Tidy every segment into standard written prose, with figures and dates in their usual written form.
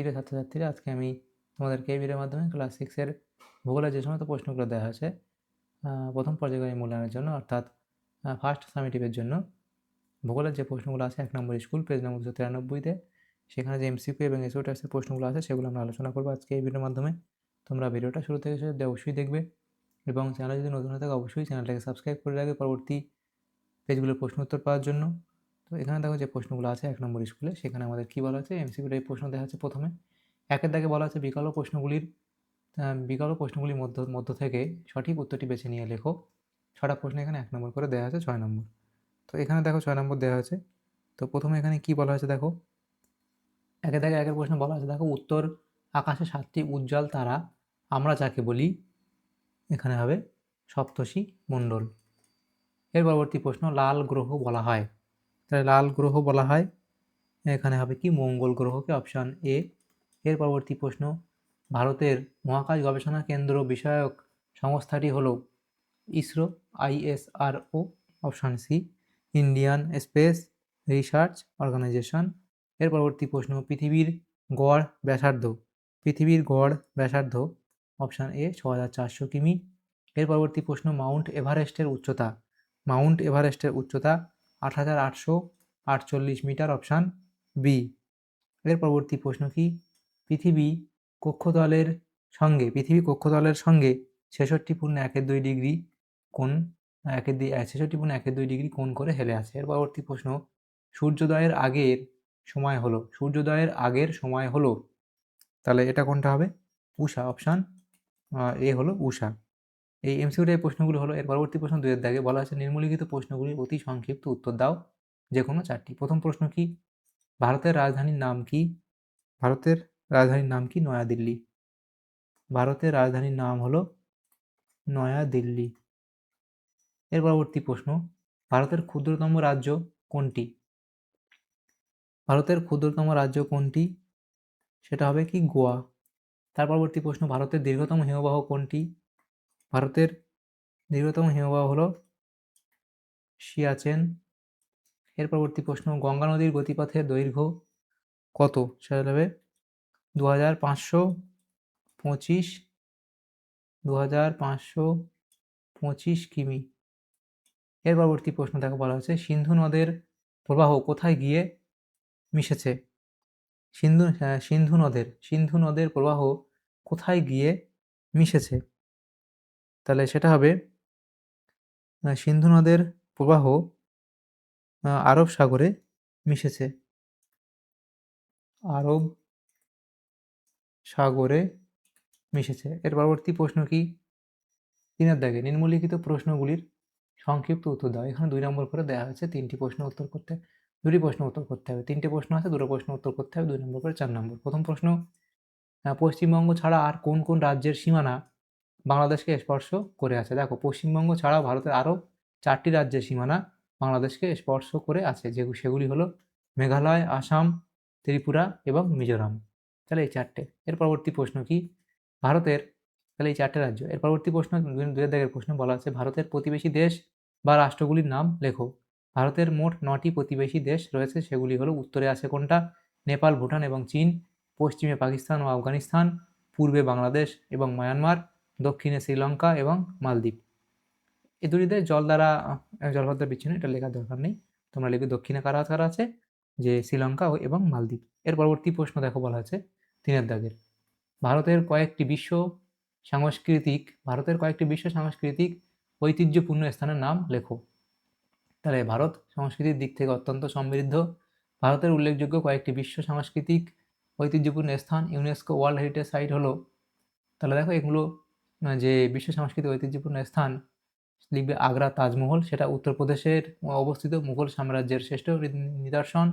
প্রিয় ছাত্রছাত্রীরা, আজকে আমি তোমাদেরকে এই ভিডিওর মাধ্যমে ক্লাস 6-এর ভূগোলের যে সমস্ত প্রশ্নগুলো দেওয়া হয়েছে প্রথম পর্যায়ক্রমিক মূল্যায়নের জন্য, অর্থাৎ ফার্স্ট সামেটিভের জন্য ভূগোলের যে প্রশ্নগুলো আছে 1 নম্বর স্কুল পেজ নম্বর 293-তে, সেখানে যে এমসিকিউ এবং এসও টাইপসের প্রশ্নগুলো আছে সেগুলো আমরা আলোচনা করবো আজকে এই ভিডিওর মাধ্যমে। তোমরা ভিডিওটা শুরু থেকে শেষ অবধি অবশ্যই দেখবে এবং চ্যানেলে যদি নতুন হয়ে থাকে অবশ্যই চ্যানেলটাকে সাবস্ক্রাইব করে রাখবে পরবর্তী পেজগুলোর প্রশ্ন উত্তর পাওয়ার জন্য। তো এখানে দেখো যে প্রশ্নগুলো আছে 1 নম্বর স্কুলে, সেখানে আমাদের কী বলা হচ্ছে, এমসিকিউ টাইপ প্রশ্ন দেখা যাচ্ছে। প্রথমে 1-এর দাগে বলা হচ্ছে বিকল্প প্রশ্নগুলির মধ্য থেকে সঠিক উত্তরটি বেছে নিয়ে লেখো। 6টা প্রশ্ন এখানে 1 নম্বর করে দেওয়া আছে, 6 নম্বর। তো এখানে দেখো 6 নম্বর দেওয়া হয়েছে। তো প্রথমে এখানে কি বলা হয়েছে দেখো, 1-এর দাগে 1-এর প্রশ্ন বলা আছে দেখো, উত্তর আকাশে 7টি উজ্জ্বল তারা আমরা যাকে বলি, এখানে হবে সপ্তর্ষি মণ্ডল। এর পরবর্তী প্রশ্ন, লাল গ্রহ বলা হয়, তাহলে লাল গ্রহ বলা হয় এখানে হবে কি মঙ্গল গ্রহকে, অপশান এ। এর পরবর্তী প্রশ্ন, ভারতের মহাকাশ গবেষণা কেন্দ্র বিষয়ক সংস্থাটি হলো ISRO, ISRO, option C. Indian Space Research Organisation. এর পরবর্তী প্রশ্ন, পৃথিবীর গড় ব্যাসার্ধ, অপশান এ 6400 কিমি। এর পরবর্তী প্রশ্ন, মাউন্ট এভারেস্টের উচ্চতা 8848 মিটার, অপশান বি। এর পরবর্তী প্রশ্ন কি, পৃথিবী কক্ষতলের সঙ্গে 66.1 ডিগ্রি কোণ 66.1 ডিগ্রি কোণ করে হেলে আছে। এর পরবর্তী প্রশ্ন, সূর্যোদয়ের আগের সময় হলো, তাহলে এটা কোনটা হবে, উষা, অপশান এ হলো উষা। এই এমসিকিউ টাইপ প্রশ্নগুলো হলো। এর পরবর্তী প্রশ্ন 2-এর দাগে বলা আছে, নিম্নলিখিত প্রশ্নগুলির অতি সংক্ষিপ্ত উত্তর দাও, যে কোনো 4টি। প্রথম প্রশ্ন কি, ভারতের রাজধানীর নাম কি? নয়াদিল্লি। ভারতের রাজধানীর নাম হলো নয়াদিল্লি। এর পরবর্তী প্রশ্ন, ভারতের ক্ষুদ্রতম রাজ্য কোনটি? সেটা হবে কি গোয়া। তার পরবর্তী প্রশ্ন, ভারতের দীর্ঘতম হিমবাহ কোনটি? ভারতের দীর্ঘতম হিমবাহ হলো সিয়াচেন। এর পরবর্তী প্রশ্ন, গঙ্গা নদীর গতিপথের দৈর্ঘ্য কত? সেটা হবে 2525 কিমি। এর পরবর্তী প্রশ্ন দেখো, বলা হচ্ছে সিন্ধু নদের প্রবাহ কোথায় গিয়ে মিশেছে? সিন্ধু নদের প্রবাহ কোথায় গিয়ে মিশেছে? তাহলে সেটা হবে সিন্ধু নদের প্রবাহ আরব সাগরে মিশেছে। এর পরবর্তী প্রশ্ন কি, 3-এর দাগে নিম্নলিখিত প্রশ্নগুলির সংক্ষিপ্ত উত্তর দাও। এখানে 2 নম্বর করে দেওয়া হয়েছে, 2টি প্রশ্ন উত্তর করতে হবে। 3টে প্রশ্ন আছে, 2টো প্রশ্ন উত্তর করতে হবে, 2 নম্বর করে 4 নম্বর। প্রথম প্রশ্ন, পশ্চিমবঙ্গ ছাড়া আর কোন কোন রাজ্যের সীমানা বাংলাদেশকে স্পর্শ করে আছে? দেখো, পশ্চিমবঙ্গ ছাড়াও ভারতের আরও 4টি রাজ্যের সীমানা বাংলাদেশকে স্পর্শ করে আছে, সেগুলি হলো মেঘালয়, আসাম, ত্রিপুরা এবং মিজোরাম। তাহলে এই 4টে। এর পরবর্তী প্রশ্ন কি, তাহলে এই 4টে রাজ্য। এর পরবর্তী প্রশ্ন, 2-এর দাগের প্রশ্ন বলা আছে, ভারতের প্রতিবেশী দেশ বা রাষ্ট্রগুলির নাম লেখো। ভারতের মোট 9টি প্রতিবেশী দেশ রয়েছে, সেগুলি হলো, উত্তরে আছে কোনটা, নেপাল, ভুটান এবং চীন, পশ্চিমে পাকিস্তান ও আফগানিস্তান, পূর্বে বাংলাদেশ এবং মায়ানমার, দক্ষিণে শ্রীলঙ্কা এবং মালদ্বীপ। এই দুটি দেশ জলপথে বিচ্ছিন্ন, এটা লেখার দরকার নেই। তোমরা লিখবে দক্ষিণে কারা কারা আছে, যে শ্রীলঙ্কা এবং মালদ্বীপ। এর পরবর্তী প্রশ্ন দেখো, বলা আছে 3-এর দাগের, ভারতের কয়েকটি বিশ্ব সাংস্কৃতিক ঐতিহ্যপূর্ণ স্থানের নাম লেখো। তাহলে ভারত সংস্কৃতির দিক থেকে অত্যন্ত সমৃদ্ধ। ভারতের উল্লেখযোগ্য কয়েকটি বিশ্ব সাংস্কৃতিক ঐতিহ্যপূর্ণ স্থান, ইউনেস্কো ওয়ার্ল্ড হেরিটেজ সাইট হলো, তাহলে দেখো এগুলো যে বিশ্ব সাংস্কৃতিক ঐতিহ্যপূর্ণ স্থান, লিখবে আগ্রা তাজমহল, সেটা উত্তরপ্রদেশের অবস্থিত মুঘল সাম্রাজ্যের শ্রেষ্ঠ নিদর্শন।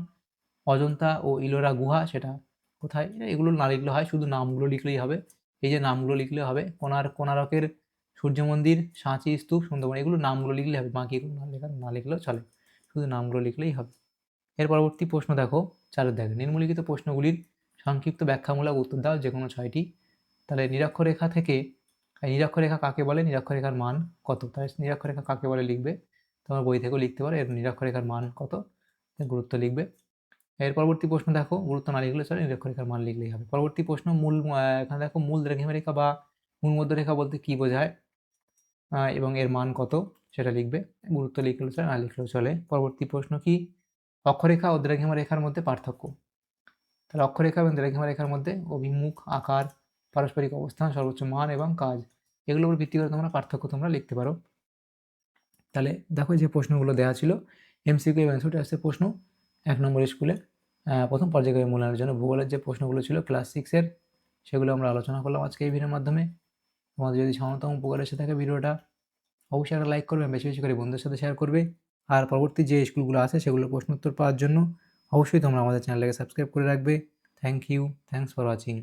অজন্তা ও ইলোরা গুহা, সেটা কোথায়? এগুলো না লিখলে হয়, শুধু নামগুলো লিখলেই হবে। এই যে নামগুলো লিখলে হবে, কোণারকের সূর্য মন্দির, সাঁচি স্তূপ, সুন্দরবন, এগুলো নামগুলো লিখলে হবে, বাকি এগুলো না লিখলেও চলে, শুধু নামগুলো লিখলেই হবে। এর পরবর্তী প্রশ্ন দেখো, 4-এর দাগে, নিম্নলিখিত প্রশ্নগুলির সংক্ষিপ্ত ব্যাখ্যামূলক উত্তর দাও, যে কোনো 6টি। তাহলে নিরক্ষরেখা কাকে বলে? নিরক্ষরেখার মান কত? তাহলে নিরক্ষরেখা কাকে বলে লিখবে, তোমার বই থেকেও লিখতে পারো, এর নিরক্ষরেখার মান কত, গুরুত্ব লিখবে। এর পরবর্তী প্রশ্ন দেখো, গুরুত্ব না লিখলে চলে, নিরক্ষরেখার মান লিখলেই হবে। পরবর্তী প্রশ্ন এখানে দেখো মূল দ্রাঘিমারেখা বা মূল মধ্যরেখা বলতে কি বোঝায় এবং এর মান কত সেটা লিখবে। গুরুত্ব লিখলেও চলে, না লিখলেও চলে। পরবর্তী প্রশ্ন কি, অক্ষরেখা ও দ্রাঘিমা রেখার মধ্যে পার্থক্য। তাহলে অক্ষরেখা এবং দ্রাঘিমা রেখার মধ্যে অভিমুখ, আকার, পারস্পরিক অবস্থান, সর্বোচ্চ মান এবং কাজ, এগুলোর উপর ভিত্তি করে তোমরা পার্থক্য তোমরা লিখতে পারো। তাহলে দেখো যে প্রশ্নগুলো দেওয়া ছিল এমসিকিউ এবং অ্যান্সারটা আসছে প্রশ্ন 1 নম্বর স্কুলে প্রথম পর্যায়ে মূল্যায়নের জন্য ভূগোলের যে প্রশ্নগুলো ছিল ক্লাস 6-এর, সেগুলো আমরা আলোচনা করলাম আজকে এই ভিডিওর মাধ্যমে। তোমাদের যদি সামান্যতম উপকার এসে থাকে ভিডিওটা, অবশ্যই একটা লাইক করবে, বেশি বেশি করে বন্ধুদের সাথে শেয়ার করবে। আর পরবর্তী যে স্কুলগুলো আছে সেগুলোর প্রশ্ন উত্তর পাওয়ার জন্য অবশ্যই তোমরা আমাদের চ্যানেলটাকে সাবস্ক্রাইব করে রাখবে। Thank you, thanks for watching.